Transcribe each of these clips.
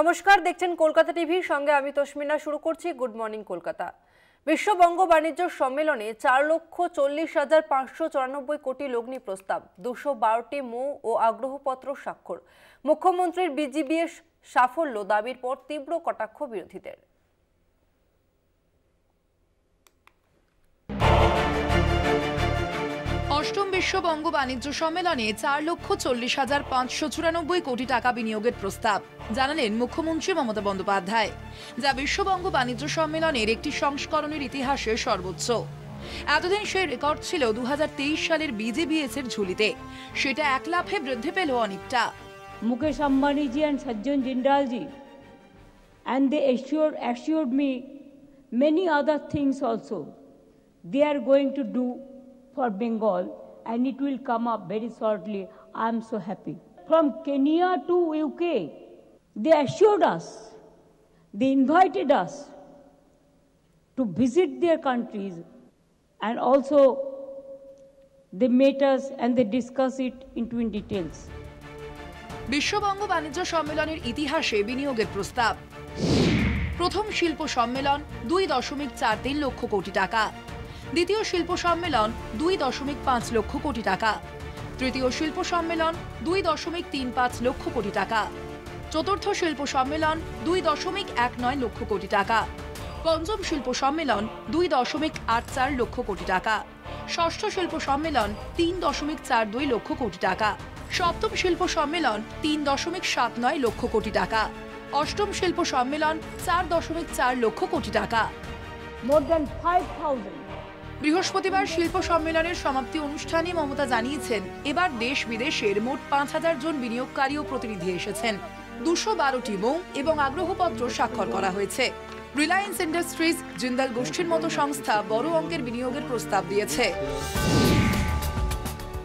নমস্কার, দেখছেন কলকাতা টিভির সঙ্গে আমি তসমিনা। শুরু করছি গুড মর্নিং কলকাতা। বিশ্ব বঙ্গ বাণিজ্য সম্মেলনে 4,40,594 কোটি লগ্নি প্রস্তাব, 212টি মৌ ও আগ্রহপত্র স্বাক্ষর। মুখ্যমন্ত্রীর বিজিবিএস সাফল্য দাবির পর তীব্র কটাক্ষ বিরোধীদের। অষ্টম বিশ্ব বঙ্গ বাণিজ্য সম্মেলনে 4,40,594 কোটি টাকা বিনিয়োগের প্রস্তাব জানালেন মুখ্যমন্ত্রী মমতা বন্দ্যোপাধ্যায়, যা বিশ্ববঙ্গ বাণিজ্য সম্মেলনের একটি সংস্করণের ইতিহাসে সর্বোচ্চ। এতদিন সেই রেকর্ড ছিল 2023 সালের বিজিবিএস এর ঝুলিতে, সেটা এক লাফে বৃদ্ধি পেল অনেকটা। মুকেশ আম্বানি জি and Sajjan Jindal ji, and they assured me many other things also they are going to do for Bengal, and it will come up very shortly. I am so happy. From Kenya to UK, they assured us, they invited us to visit their countries, and also they met us and they discussed it in details. বিশ্ববঙ্গ বাণিজ্য সম্মেলনের ইতিহাসে বিনিয়োগের প্রস্তাব। প্রথম শিল্প সম্মেলন 2.43 লক্ষ কোটি টাকা, দ্বিতীয় শিল্প সম্মেলন 2.5 লক্ষ কোটি টাকা, তৃতীয় শিল্প সম্মেলন 2.35 লক্ষ কোটি টাকা, চতুর্থ শিল্প সম্মেলন 2.19 লক্ষ কোটি টাকা, পঞ্চম শিল্প সম্মেলন 2.84 লক্ষ কোটি টাকা, ষষ্ঠ শিল্প সম্মেলন 3.42 লক্ষ কোটি টাকা, সপ্তম শিল্প সম্মেলন 3.79 লক্ষ কোটি টাকা, অষ্টম শিল্প সম্মেলন 4.4 লক্ষ কোটি টাকা। More than 5,000. বৃহস্পতিবার শিল্প সম্মেলনের সমাপ্তি অনুষ্ঠানে মমতা জানিয়েছেন, এবার দেশ বিদেশের মোট 5,000 জন বিনিয়োগকারী ও প্রতিনিধি এসেছেন। 212টি মৌ এবং আগ্রহপত্র স্বাক্ষর করা হয়েছে। রিলায়েন্স ইন্ডাস্ট্রিজ, জিন্দাল গোষ্ঠীর মতো সংস্থা বড় অঙ্কের বিনিয়োগের প্রস্তাব দিয়েছে।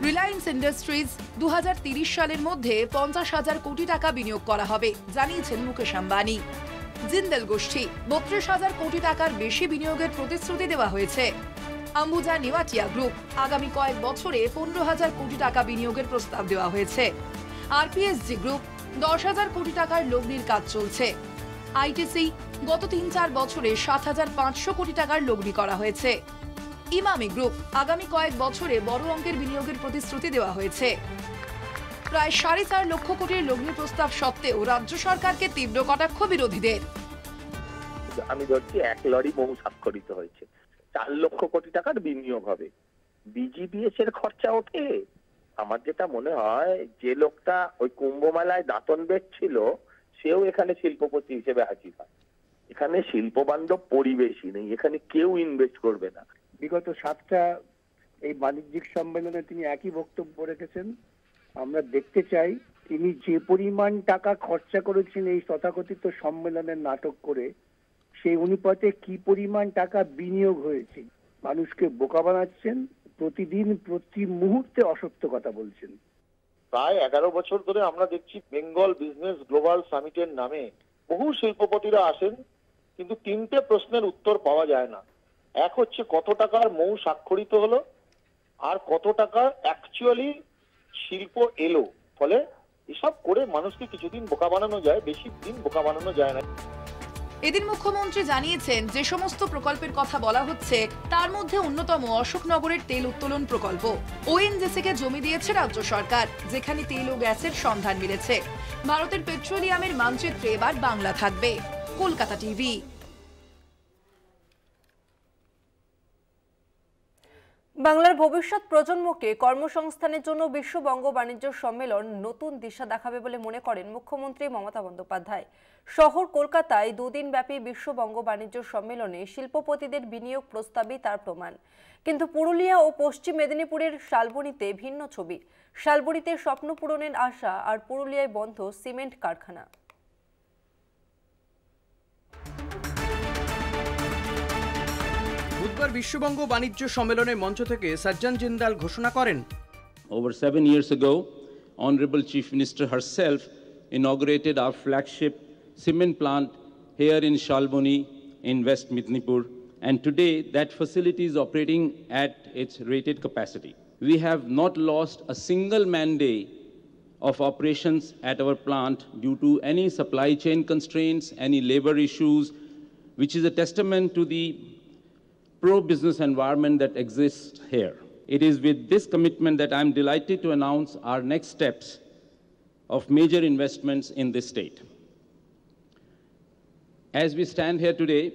রিলায়েন্স ইন্ডাস্ট্রিজ 2030 সালের মধ্যে 50,000 কোটি টাকা বিনিয়োগ করা হবে জানিয়েছেন মুকেশ আম্বানি। জিন্দাল গোষ্ঠী 32,000 কোটি টাকার বেশি বিনিয়োগের প্রতিশ্রুতি দেওয়া হয়েছে। আম্বুজা নেওয়াটিয়া গ্রুপ আগামী কয়েক বছরে 15,000 কোটি টাকা বিনিয়োগের প্রস্তাব দেওয়া হয়েছে। আরপিএসজি গ্রুপ 10,000 কোটি টাকার লগ্নির কাজ চলছে। আইটিসি গত 3-4 বছরে 7,500 কোটি টাকার লগ্নি করা হয়েছে। ইমামি গ্রুপ আগামী কয়েক বছরে বড় অঙ্কের বিনিয়োগের প্রতিশ্রুতি দেওয়া হয়েছে। প্রায় 4.5 লক্ষ কোটির লগ্নি প্রস্তাব সত্ত্বেও রাজ্য সরকারকে তীব্র কটাক্ষ বিরোধীদের। আমি ধরছি 1 লরি মৌ স্বাক্ষরিত হয়েছে, 4 লক্ষ কোটি টাকার বিনিয়োগ হবে, বিজিবিএস এর খরচা ওঠে। আমার যেটা মনে হয়, যে লোকটা ওই কুম্ভ মেলায় দাঁতন বেচছিল সেও এখানে শিল্পপতি হিসেবে হাজির হয়। এখানে শিল্প বান্ধব পরিবেশই নেই, এখানে কেউ ইনভেস্ট করবে না। বিগত 7টা এই বাণিজ্যিক সম্মেলনে তিনি একই বক্তব্য রেখেছেন। আমরা দেখতে চাই তিনি যে পরিমাণ টাকা খরচা করেছেন এই তথাকথিত সম্মেলনের নাটক করে, সেই অনুপাতে কি পরিমাণ টাকা বিনিয়োগ হয়েছে। মানুষকে বোকা বানাচ্ছেন, প্রতিদিন প্রতি মুহূর্তে অসত্য কথা বলছেন। প্রায় 11 বছর ধরে আমরা দেখছি বেঙ্গল বিজনেস গ্লোবাল সামিটের নামে বহু শিল্পপতিরা আসেন, কিন্তু 3টে প্রশ্নের উত্তর পাওয়া যায় না। এক হচ্ছে কত টাকার মৌ স্বাক্ষরিত হলো, আর কত টাকা অ্যাকচুয়ালি শিল্প এলো। ফলে এসব করে মানুষকে কিছুদিন বোকা বানানো যায়, বেশি দিন বোকা বানানো যায় না। এদিন মুখ্যমন্ত্রী জানিয়েছেন, যে সমস্ত প্রকল্পের কথা বলা হচ্ছে তার মধ্যে অন্যতম অশোকনগরের তেল উত্তোলন প্রকল্প। ওএনজিসিকে জমি দিয়েছে রাজ্য সরকার, যেখানে তেল ও গ্যাসের সন্ধান মিলেছে। ভারতের পেট্রোলিয়ামের মানচিত্রে এবার বাংলা থাকবে। কলকাতা টিভি। বাংলার ভবিষ্যৎ প্রজন্মকে কর্মসংস্থানের জন্য বিশ্ব বঙ্গ বাণিজ্য সম্মেলন নতুন দিশা দেখাবে বলে মনে করেন মুখ্যমন্ত্রী মমতা বন্দ্যোপাধ্যায়। শহর কলকাতায় 2 দিনব্যাপী বিশ্ব বঙ্গ বাণিজ্য সম্মেলনে শিল্পপতিদের বিনিয়োগ প্রস্তাবই তার প্রমাণ। কিন্তু পুরুলিয়া ও পশ্চিম মেদিনীপুরের শালবনীতে ভিন্ন ছবি। শালবনীতে স্বপ্ন পূরণের আশা, আর পুরুলিয়ায় বন্ধ সিমেন্ট কারখানা। বুধবার বিশ্ববঙ্গ বাণিজ্য সম্মেলনের মঞ্চ থেকে সজ্জন জিন্দাল ঘোষণা করেন, Over 7 years ago, Honorable Chief Minister herself inaugurated our flagship cement plant here in Shalboni in West Midnipur, and today that facility is operating at its rated capacity. We have not lost a single man day of operations at our plant due to any supply chain constraints, any labor issues, which is a testament to the pro-business environment that exists here. It is with this commitment that I'm delighted to announce our next steps of major investments in this state. As we stand here today,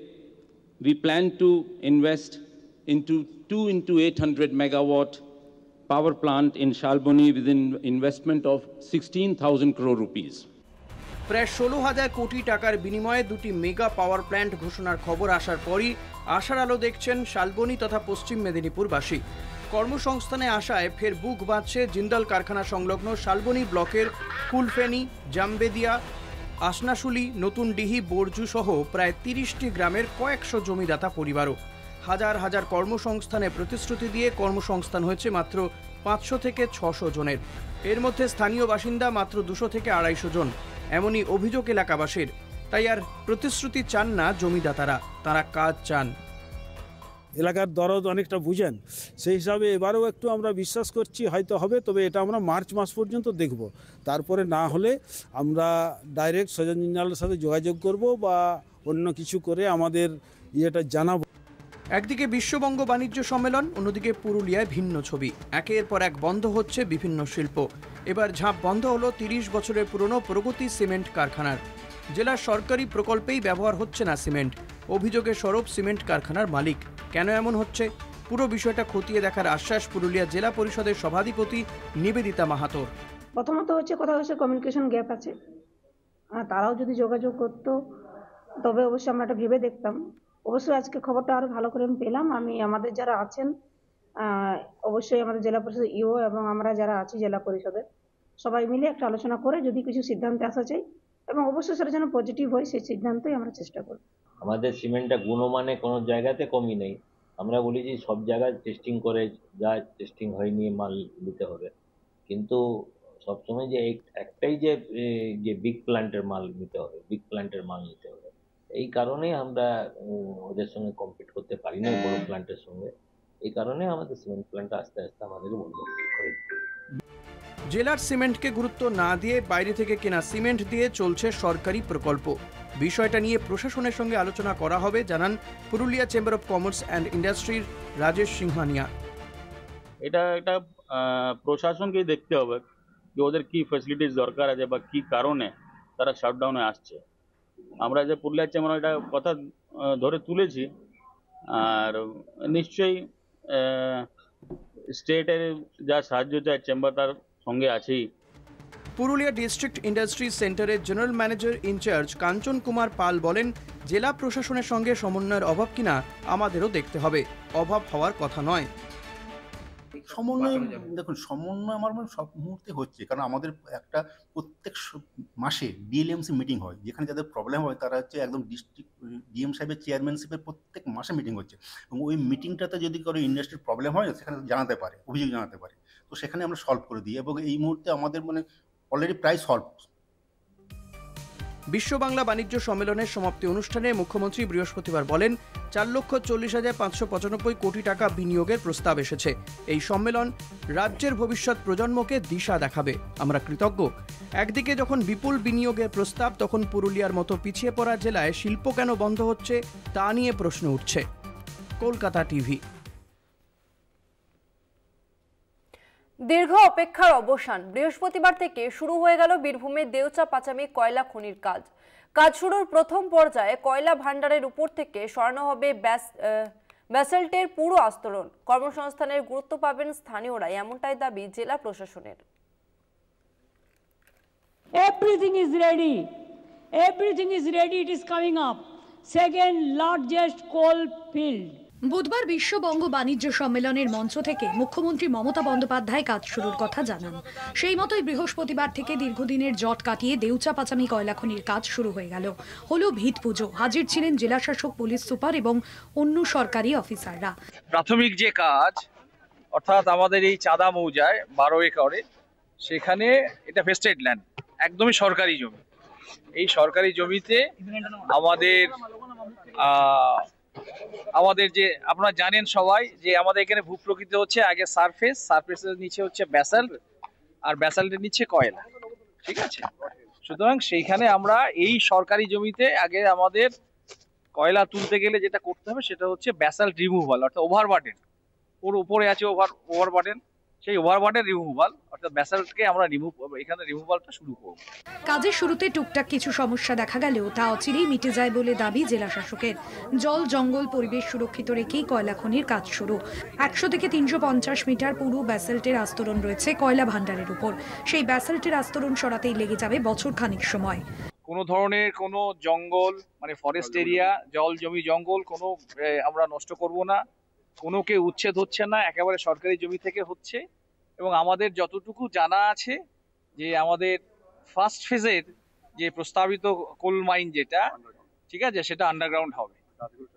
we plan to invest into 2 into 800 megawatt power plant in Shalboni with an investment of 16,000 crore rupees. প্রায় 16,000 কোটি টাকার বিনিময়ে দুটি mega power plant ঘোষণার খবর আসার পরই আশার আলো দেখছেন শালবনী তথা পশ্চিম মেদিনীপুরবাসী। কর্মসংস্থানে আশায় ফের বুক বাঁধছে জিন্দাল কারখানা সংলগ্ন শালবনী ব্লকের কুলফেনি, জামবেদিয়া, আসনাশুলি, নতুনডিহি, বরজু সহ প্রায় 30টি গ্রামের কয়েকশো জমিদাতা পরিবারও। হাজার হাজার কর্মসংস্থানের প্রতিশ্রুতি দিয়ে কর্মসংস্থান হয়েছে মাত্র 500 থেকে 600 জনের। এর মধ্যে স্থানীয় বাসিন্দা মাত্র 200 থেকে 250 জন, এমনই অভিযোগ এলাকাবাসীর। তাই আর প্রতিশ্রুতি চান না জমিদাতারা, তারা কাজ চান। এলাকার দরদ অনেকটা বুঝেন, সেই হিসাবে এবারেও একটু আমরা বিশ্বাস করছি হয়তো হবে, তবে এটা আমরা মার্চ মাস পর্যন্ত দেখব। তারপরে না হলে আমরা ডাইরেক্ট সজন জিন্দালের সাথে যোগাযোগ করব বা অন্য কিছু করে আমাদের ইয়েটা জানাবো। একদিকে বিশ্ববঙ্গ বাণিজ্য সম্মেলন, অন্যদিকে পুরুলিয়ায় ভিন্ন ছবি। একের পর এক বন্ধ হচ্ছে বিভিন্ন শিল্প। এবার ঝাঁপ বন্ধ হলো 30 বছরের পুরনো প্রগতি সিমেন্ট কারখানার। জেলার সরকারি প্রকল্পেই ব্যবহার হচ্ছে না সিমেন্ট। অভিযোগে সরব সিমেন্ট কারখানার মালিক। কেন এমন হচ্ছে, পুরো বিষয়টা খতিয়ে দেখার আশ্বাস পুরুলিয়া জেলা পরিষদের সভাধিপতি নিবেদিতা মাহাতোর। প্রথমত হচ্ছে কথা হচ্ছে কমিউনিকেশন গ্যাপ আছে, তারাও যদি যোগাযোগ করতো তবে অবশ্যই আমরা এটা ভেবে দেখতাম। অবশ্যই আজকে খবরটা আরো ভালো করে পেলাম। আমি আমাদের যারা আছেন অবশ্যই আমাদের জেলা পরিষদ ইও এবং আমরা যারা আছি জেলা পরিষদের সবাই মিলে একটা আলোচনা করে যদি কিছু সিদ্ধান্তে আসা চাই এবং অবশ্যই সেটা যেন পজিটিভ হয় সেই সিদ্ধান্তই আমরা চেষ্টা করব। আমাদের সিমেন্টটা গুণমানে কোনো জায়গাতে কমই নেই। আমরা বলি যে সব জায়গায় টেস্টিং করে যা টেস্টিং হয় নিয়ে মাল দিতে হবে, কিন্তু সবসময় যে একটাই যে বিগ প্ল্যান্টের মাল নিতে হবে, বিগ প্ল্যান্টের মাল নিতে হবে, এই কারণেই আমরা ওদের সঙ্গে কম্পিট করতে পারি না বড় প্ল্যান্টের সঙ্গে। এই কারণে আমাদের সিমেন্ট প্ল্যান্ট আস্তে আস্তে আমাদেরকে বন্ধ করে দিতে। জেলার সিমেন্টকে গুরুত্ব না দিয়ে বাইরে থেকে কেনা সিমেন্ট দিয়ে চলছে সরকারি প্রকল্প। বিষয়টা নিয়ে প্রশাসনের সঙ্গে আলোচনা করা হবে, জানান Purulia chamber of commerce and ইন্ডাস্ট্রির রাজেশ সিংহানিয়া। এটা প্রশাসনকেই দেখতে হবে যে ওদের কি ফ্যাসিলিটিস দরকার আছে বা কি কারণে তারা শাটডাউনে আসছে। আমরা যে পুরুলিয়া চেম্বার এটা কথা ধরে তুলেছি, আর নিশ্চয়ই স্টেটের যা সাহায্য চায় চেম্বার তার সঙ্গে আছেই। পুরুলিয়া ডিস্ট্রিক্ট ইন্ডাস্ট্রিজ সেন্টারের জেনারেল ম্যানেজার ইনচার্জ কাঞ্চন কুমার পাল বলেন, জেলা প্রশাসনের সঙ্গে সমন্বয়ের অভাব কিনা আমাদেরও দেখতে হবে, অভাব হওয়ার কথা নয়। সমন্বয় দেখুন, সমন্বয় আমার মনে সব মুহূর্তে হচ্ছে, কারণ আমাদের একটা প্রত্যেক মাসে ডিএলএমসি মিটিং হয়, যেখানে যাদের প্রবলেম হয় তারা হচ্ছে একদম ডিস্ট্রিক্ট ডিএম সাহেবের চেয়ারম্যানশিপের প্রত্যেক মাসে মিটিং হচ্ছে, এবং ওই মিটিংটাতে যদি কারো ইন্ডাস্ট্রির প্রবলেম হয় সেখানে জানাতে পারে, অভিযোগ জানাতে পারে, তো সেখানে আমরা সলভ করে দিই, এবং এই মুহূর্তে আমাদের মানে অলরেডি প্রায় সলভ। বিশ্ব বাংলা বাণিজ্য সম্মেলনের সমাপ্তি অনুষ্ঠানে মুখ্যমন্ত্রী বৃহস্পতিবার বলেন, 4,40,595 কোটি টাকা বিনিয়োগের প্রস্তাব এসেছে। এই সম্মেলন রাজ্যের ভবিষ্যৎ প্রজন্মকে দিশা দেখাবে। আমরা কৃতজ্ঞ। একদিকে যখন বিপুল বিনিয়োগের প্রস্তাব, তখন পুরুলিয়ার মতো পিছিয়ে পড়া জেলায় শিল্প কেন বন্ধ হচ্ছে তা নিয়ে প্রশ্ন উঠছে। কলকাতা টিভি। দীর্ঘ অপেক্ষার অবসান, বৃহস্পতিবার থেকে শুরু হয়ে গেল বীরভূমের দেউচা পাচামি কয়লা খনির কাজ। কাজ শুরুর প্রথম পর্যায়ে কয়লা ভান্ডারের উপর থেকে সরানো হবে ব্যাসল্টের পুরো আস্তরণ। কর্মসংস্থানের গুরুত্ব পাবেন স্থানীয়রা, এমনটাই দাবি জেলা প্রশাসনের। Everything is ready. Everything is ready. It is coming up. Second largest coal field. বুধবার বিশ্ববঙ্গ বাণিজ্য সম্মেলনের মঞ্চ থেকে মুখ্যমন্ত্রী মমতা বন্দ্যোপাধ্যায় কাজ শুরুর কথা জানান। সেই মতোই বৃহস্পতিবার থেকে দীর্ঘদিনের জট কাটিয়ে দেউচা পাচামি কয়লা খনির কাজ শুরু হয়ে গেল। হলো ভিত পুজো। হাজির ছিলেন জেলাশাসক, পুলিশ সুপার এবং অন্য সরকারি অফিসাররা। প্রাথমিক যে কাজ, অর্থাৎ আমাদের এই চাঁদা মৌজায় 12 একরে, সেখানে এটা ভেস্টেড ল্যান্ড, একদমই সরকারি জমি। এই সরকারি জমিতে আমাদের যে আপনারা জানেন সবাই যে আমাদের এখানে ভূপ্রকৃতি হচ্ছে আগে সারফেসের নিচে হচ্ছে ব্যাসাল্ট, আর ব্যাসাল্টে নিচ্ছে কয়লা, ঠিক আছে। সুতরাং সেইখানে আমরা এই সরকারি জমিতে আগে আমাদের কয়লা তুলতে গেলে যেটা করতে হবে সেটা হচ্ছে ব্যাসাল্ট রিমুভাল, অর্থাৎ ওভারবার্ডেন। ওর উপরে আছে ওভারবার্ডেন, সেই ওভারবার্ডেন রিমুভাল, অর্থাৎ ব্যাসাল্টকে আমরা এখানে রিমুভালটা শুরু করব। কাজের শুরুতে টুকটাক কিছু সমস্যা দেখা গেলেও তা অচিরেই মিটে যায় বলে দাবি জেলা শাসকের। জল, জঙ্গল, পরিবেশ সুরক্ষিত রেখেই কয়লা খনির কাজ শুরু। 100 থেকে 350 মিটার পুরো ব্যাসাল্টের আস্তরণ রয়েছে কয়লা ভান্ডারের উপর। সেই ব্যাসাল্টের আস্তরণ সরাতেই লেগে যাবে বছর খানিক সময়। কোনো ধরনের কোনো জঙ্গল মানে ফরেস্ট এরিয়া, জল, জমি, জঙ্গল কোনো আমরা নষ্ট করব না, কোনো কেউ উচ্ছেদ হচ্ছে না, একেবারে সরকারি জমি থেকে হচ্ছে। এবং আমাদের যতটুকু জানা আছে যে আমাদের ফার্স্ট ফেজের যে প্রস্তাবিত কোল মাইন যেটা, ঠিক আছে, সেটা আন্ডারগ্রাউন্ড হবে,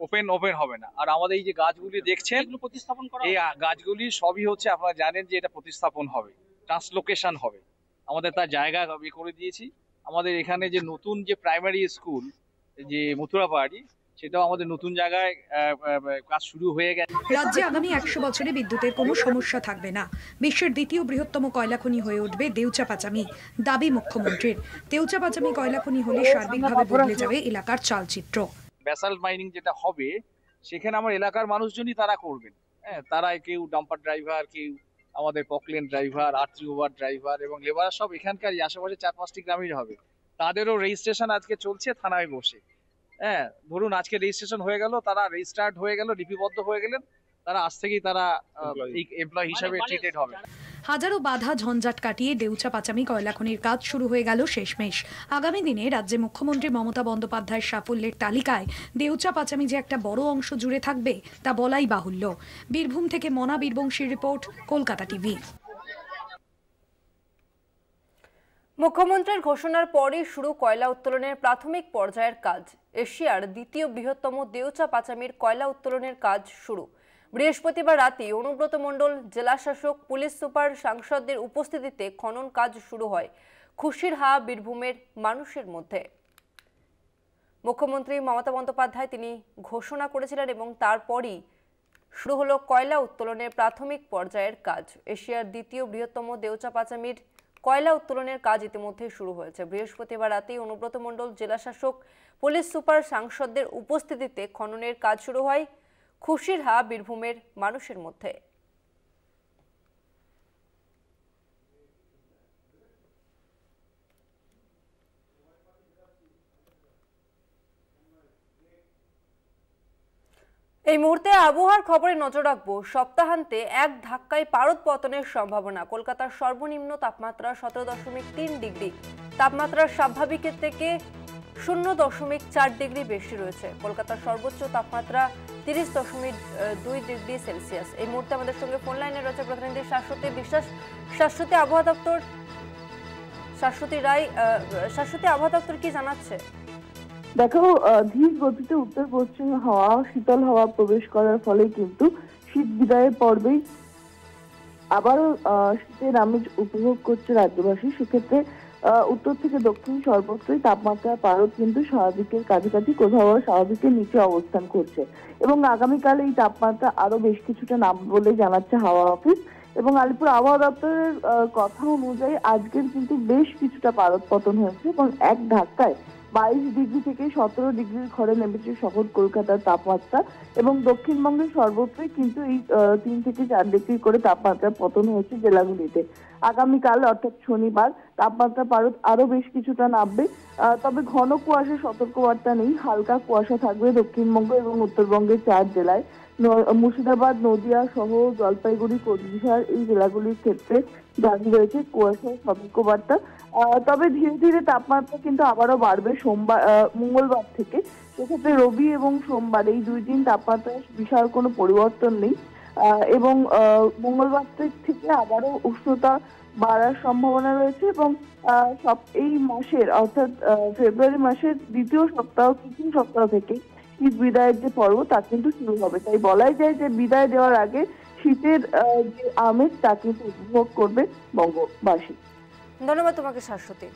ওপেন হবে না। আর আমাদের এই যে গাছগুলি দেখছেন প্রতিস্থাপন করা, এই গাছগুলি সবই হচ্ছে, আপনারা জানেন যে এটা প্রতিস্থাপন হবে, ট্রান্সলোকেশন হবে। আমাদের তার জায়গা করে দিয়েছি। আমাদের এখানে যে নতুন যে প্রাইমারি স্কুল যে মথুরাপাড়ি, সেটাও আমাদের নতুন জায়গায় কাজ শুরু হয়ে গেছে। রাজ্যে আগামী 100 বছরে বিদ্যুতের কোনো সমস্যা থাকবে না। বিশ্বের দ্বিতীয় বৃহত্তম কয়লা খনি হয়ে উঠবে দেউচা-পাচামি, দাবি মুখ্যমন্ত্রীর। দেউচা-পাচামি কয়লা খনি হলে সার্বিকভাবে বদলে যাবে এলাকার চালচিত্র। ব্যাসাল্ট মাইনিং যেটা হবে সেখানে আমার এলাকার মানুষজনই তারা করবেন। হ্যাঁ, তারা কেউ ডাম্পার ড্রাইভার, কেউ আমাদের পকলেন ড্রাইভার, আর্ট্রি ওভার ড্রাইভার এবং লেবার সব এখানকার আশেপাশে 4-5টি গ্রামের হবে। তাদেরও রেজিস্ট্রেশন আজকে চলছে থানায় বসে। হ্যাঁ, ধরুন আজকে রেজিস্ট্রেশন হয়ে গেল, তারা রেজিস্টার্ড হয়ে গেল, লিপিবদ্ধ হয়ে গেলেন, তারা আজ থেকেই তারা এমপ্লয়ি হিসাবে ট্রিটেড হবে। হাজারো বাধা ঝঞ্ঝাট কাটিয়ে দেউচা-পাচামি কয়লা খনির কাজ শুরু হয়ে গেল শেষমেশ। আগামী দিনে রাজ্যে মুখ্যমন্ত্রী মমতা বন্দ্যোপাধ্যায়ের সাফল্যের তালিকায় দেউচা-পাচামি যে একটা বড় অংশ জুড়ে থাকবে তা বলাই বাহুল্য। বীরভূম থেকে মনা বীরবংশীর রিপোর্ট, কলকাতা টিভি। মুখ্যমন্ত্রীর ঘোষণার পরই শুরু কয়লা উত্তোলনের প্রাথমিক পর্যায়ের কাজ। এশিয়ার দ্বিতীয় বৃহত্তম দেউচা-পাচামির কয়লা উত্তোলনের কাজ শুরু। বৃহস্পতিবার রাতে অনুব্রত মণ্ডল, জেলাশাসক, পুলিশ সুপার, সাংসদদের উপস্থিতিতে খনন কাজ শুরু হয়। খুশির হাওয়া বীরভূমের মানুষের মধ্যে। মুখ্যমন্ত্রী মমতা বন্দ্যোপাধ্যায় তিনি ঘোষণা করেছিলেন এবং তারপরই শুরু হলো কয়লা উত্তোলনের প্রাথমিক পর্যায়ের কাজ। এশিয়ার দ্বিতীয় বৃহত্তম দেউচা-পাচামির কয়লা উত্তোলনের কাজ ইতিমধ্যে শুরু হয়েছে। বৃহস্পতিবার রাতেই অনুব্রত মণ্ডল, জেলাশাসক, পুলিশ সুপার, সাংসদদের উপস্থিতিতে খননের কাজ শুরু হয়। খুশির হাওয়া বীরভূমের মানুষের মধ্যে। এই মুহূর্তে আবহাওয়ার খবরে নজর রাখবো। সপ্তাহান্তে এক ধাক্কায় পারদ পতনের সম্ভাবনা। কলকাতার সর্বনিম্ন তাপমাত্রা 17.3 ডিগ্রি, তাপমাত্রা স্বাভাবিকের থেকে 0.4 ডিগ্রি বেশি রয়েছে। কলকাতার সর্বোচ্চ তাপমাত্রা 30.2 ডিগ্রি সেলসিয়াস। এই মুহূর্তে আমাদের সঙ্গে ফোন লাইনে রয়েছে প্রতিনিধি শাশ্বতী বিশ্বাস। শাশ্বতী, আবহাওয়া দপ্তর, শাশ্বতী রায়, শাশ্বতী, আবহাওয়া দপ্তর কি জানাচ্ছে? দেখো, ধীর গতিতে উত্তর পশ্চিম হাওয়া, শীতল হাওয়া প্রবেশ করার ফলে কিন্তু শীত বিদায়ের পর্বেই আবারও শীতের আমেজ উপভোগ করছে রাজ্যবাসী। সেক্ষেত্রে উত্তর থেকে দক্ষিণ সর্বত্রই তাপমাত্রার পারদ কিন্তু স্বাভাবিকের কাছাকাছি, কোথাও স্বাভাবিকের নিচে অবস্থান করছে এবং আগামীকাল এই তাপমাত্রা আরো বেশ কিছুটা নামবে বলে জানাচ্ছে হাওয়া অফিস। এবং আলিপুর আবহাওয়া দপ্তরের কথা অনুযায়ী আজকের কিন্তু বেশ কিছুটা পারদ পতন হয়েছে এবং এক ধাক্কায় 22 ডিগ্রি থেকে 17 ডিগ্রির ঘরে নেমেছে শহর কলকাতার তাপমাত্রা এবং দক্ষিণবঙ্গের সর্বত্রই কিন্তু এই 3 থেকে 4 ডিগ্রি করে তাপমাত্রার পতন হয়েছে জেলাগুলিতে। আগামীকাল অর্থাৎ শনিবার তাপমাত্রা পারদ আরো বেশ কিছুটা নামবে, তবে ঘন কুয়াশার সতর্কবার্তা নেই। হালকা কুয়াশা থাকবে দক্ষিণবঙ্গ এবং উত্তরবঙ্গের 4 জেলায়। মুর্শিদাবাদ, নদিয়া সহ জলপাইগুড়ি, কোচবিহার এই জেলাগুলির ক্ষেত্রে জারি রয়েছে কুয়াশার সতর্কবার্তা। তবে ধীরে ধীরে তাপমাত্রা কিন্তু আবারও বাড়বে মঙ্গলবার থেকে। সেক্ষেত্রে রবি এবং সোমবার এই 2 দিন তাপমাত্রায় বিশাল কোনো পরিবর্তন নেই এবং মঙ্গলবার থেকে আবারও উষ্ণতা বাড়ার সম্ভাবনা রয়েছে এবং এই মাসের অর্থাৎ ফেব্রুয়ারি মাসের দ্বিতীয় সপ্তাহ থেকে শীত বিদায়ের যে পর্ব তা কিন্তু শুরু হবে। তাই বলাই যায় যে বিদায় দেওয়ার আগে শীতের যে আমেজ তা কিন্তু উপভোগ করবে বঙ্গবাসী। ধন্যবাদ তোমাকে শাশ্বতী।